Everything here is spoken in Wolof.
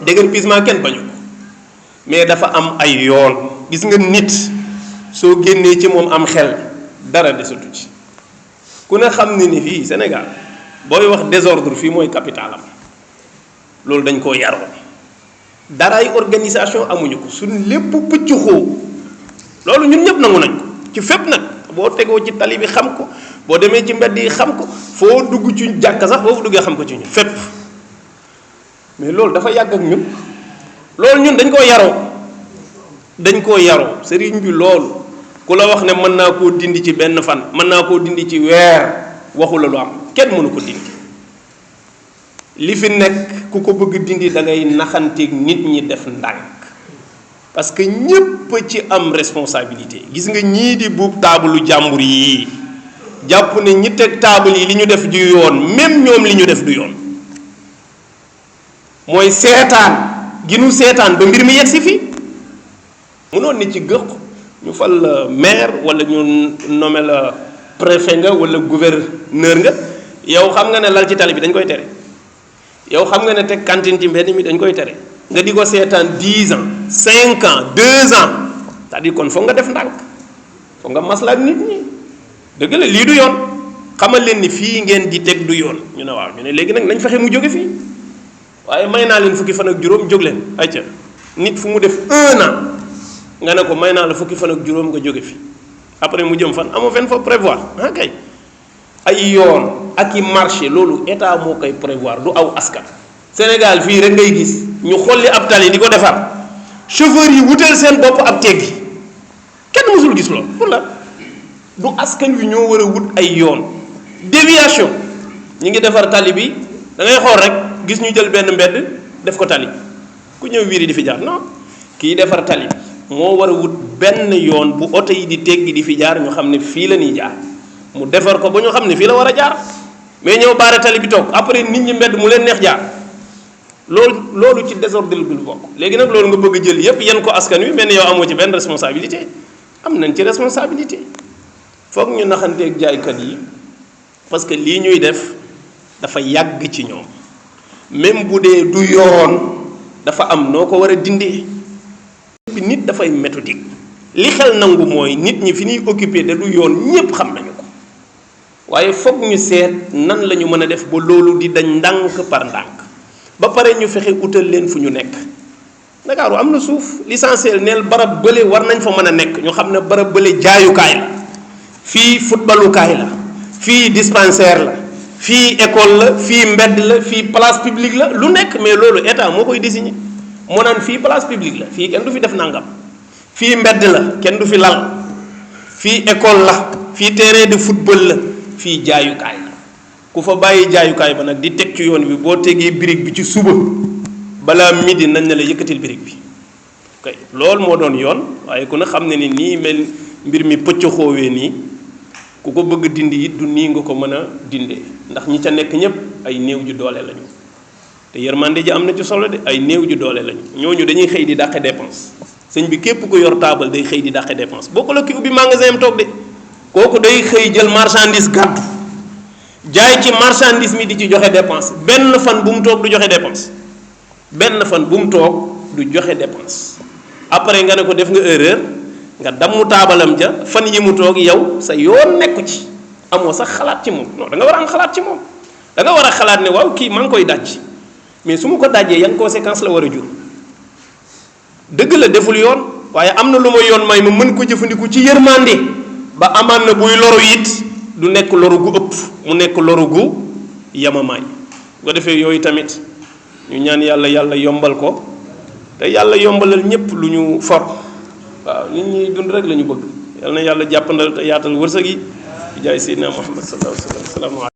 déguerpissement kenn bañu ko mais dafa am ay yoon. gis nga nit soo génnee ci moom am xel dara desatu ci ku ne xam ne ni fii Sénégal booy wax désordre fii mooy capitalam loolu dañ koo yaroon daraay organisation amuñu ko suñ lépp pëcc xoo loolu ñun ñëpp nangu nañ ko ci fépp nag boo tegoo ci tali bi xam ko boo demee ci mbedd yi xam ko foo dugg ci jàkka sax boo fa duggee xam ko ci ñun fépp mais loolu dafa yàgg ak ñun loolu ñun dañ koo yaroo sëriñ bi loolu ku la wax ne mën naa koo dindi ci benn fan mën naa koo dindi ci weer waxu la lu am kenn mënu ko dindi li fi nekk ku ko bëgg dindi da ngay naxanteeg nit ñi def ndànk parce que ñépp ci am responsabilité. gis nga ñii di buub taabalu jàmbur yi jàpp ne ñi teg taabal yi li ñu def du yoon même ñoom li ñu def du yoon mooy seetaan gi nu seetaan ba mbir mi yegsi fi mënoon ni ci gëq ñu fal la maire wala ñu nommé la préfet nga wala gouverneur nga yow xam nga ne lal ci tali bi dañ koy tere yow xam nga ne teg cantine ci mbedd mi dañ koy tere nga di ko seetaan 10 ans 5 ans 2 ans c'est-à-dire kon foog nga def ndànk foog nga maslaak nit ñi dëgg la lii du yoon xamal leen ni fii ngeen di teg du yoon ñu ne waaw ñu ne léegi nag nañ fexe mu jóge fii waaye may naa leen fukki fan ak juróom jóg leen ayca nit fu mu def 1 an nga ne ko may naa la fukki fan ak juróom nga jóge fi après mu jëm fan amoo fenn fa prévoir kay ay yoon ak i marché loolu état moo koy prévoir du aw askan. Sénégal fii rek ngay gis ñu xolli ab tali di ko defar chauffeur yi wutal seen bopp ab teggi kenn mësul gis loolu pour la du askan wi ñoo war a wut ay yoon déviation ñi ngi defar tali bi da ngay xool rek gis ñu jël benn mbedd def ko tali ku ñëw wiiri di fi jaar non kii defar tali bi moo war a wut benn yoon bu oto yi di teggi di fi jaar ñu xam ne fii la ñuy jaar mu defar ko ba ñu xam ne fii la war a jaar mais ñëw baare tali bi toog après nit ñi mbedd mu leen neex jaar loolu ci désordre bi bokk. léegi nag loolu nga bëgg a jël yépp yan ko askan wi mel ni yow amoo ci benn responsabilité am nañ ci responsabilité foog ñu naxanteeg jaaykat yi parce que lii ñuy def dafa yàgg ci ñoom même bu dee du yoon dafa am noo ko war a dindee bi nit dafay méthodique li xel nangu mooy nit ñi fi ñuy occupé te du yoon ñépp xam nañu ko waaye foog ñu seet nan la ñu mën a def ba loolu di dañ ndànk par ndànk ba pare ñu fexe utal leen fu ñu nekk. Ndakaaru am na suuf l'essentiel neel barab bële war nañ fa mën a nekk ñu xam ne barab bële jaayukaay la fii footballukaay la fii dispensaire la fii école la fii mbedd la fii place publique la lu nekk mais loolu état moo koy désigné moo naan fii place publique la fii kenn du fi def nangam fii mbedd la kenn du fi lal fii école la fii terrain de football la fii jaayukaay la ku fa bàyyi jaayukaay ba nag di teg ci yoon bi boo tegee brique bi ci suba balaa midi nañ ne la yëkkatil brique bi kay loolu moo doon yoon waaye ku ne xam ne ni nii mel mbir mi pëcc xoowee nii ku ko bëgg dindi it du nii nga ko mën a dindee ndax ñi ca nekk ñépp ay néew ju doole lañu te yërmande ji am na ci solo de ay néew ju doole lañu ñooñu dañuy xëy di dàqe dépense sëñ bi képp ko yor taabal day xëy di dàqe dépense boo ko la ki ubbi magasin am toog de kooku day xëy jël marchandise gàddu jaay ci marchandise mi di ci joxe dépense benn fan bu mu toog du joxe dépense benn fan bu mu toog du joxe dépense après nga ne ko def nga erreur nga damm taabalam ja fan yi mu toog yow sa yoon nekku ci amoo sax xalaat ci moom non da nga war a am xalaat ci moom da nga war a xalaat ne waaw kii maa ngi koy daj mais su ma ko dajee yan conséquence la war a jur dëgg la deful yoon waaye am na lu ma yoon may ma mën ko jëfandiku ci yërmande ba amaan na buy loru it du nekk loru gu ëpp mu nekk loru gu yamamaay bu ko defee yooyu tamit ñu ñaan yàlla yombal ko te yàlla yombalal ñépp lu ñu for waaw nit ñi dund rek la ñu bëgg yal na yàlla jàppandal te yaatal wërsëg yi di jaay Seydina Muhammad sallallahu alayhi wa sallam.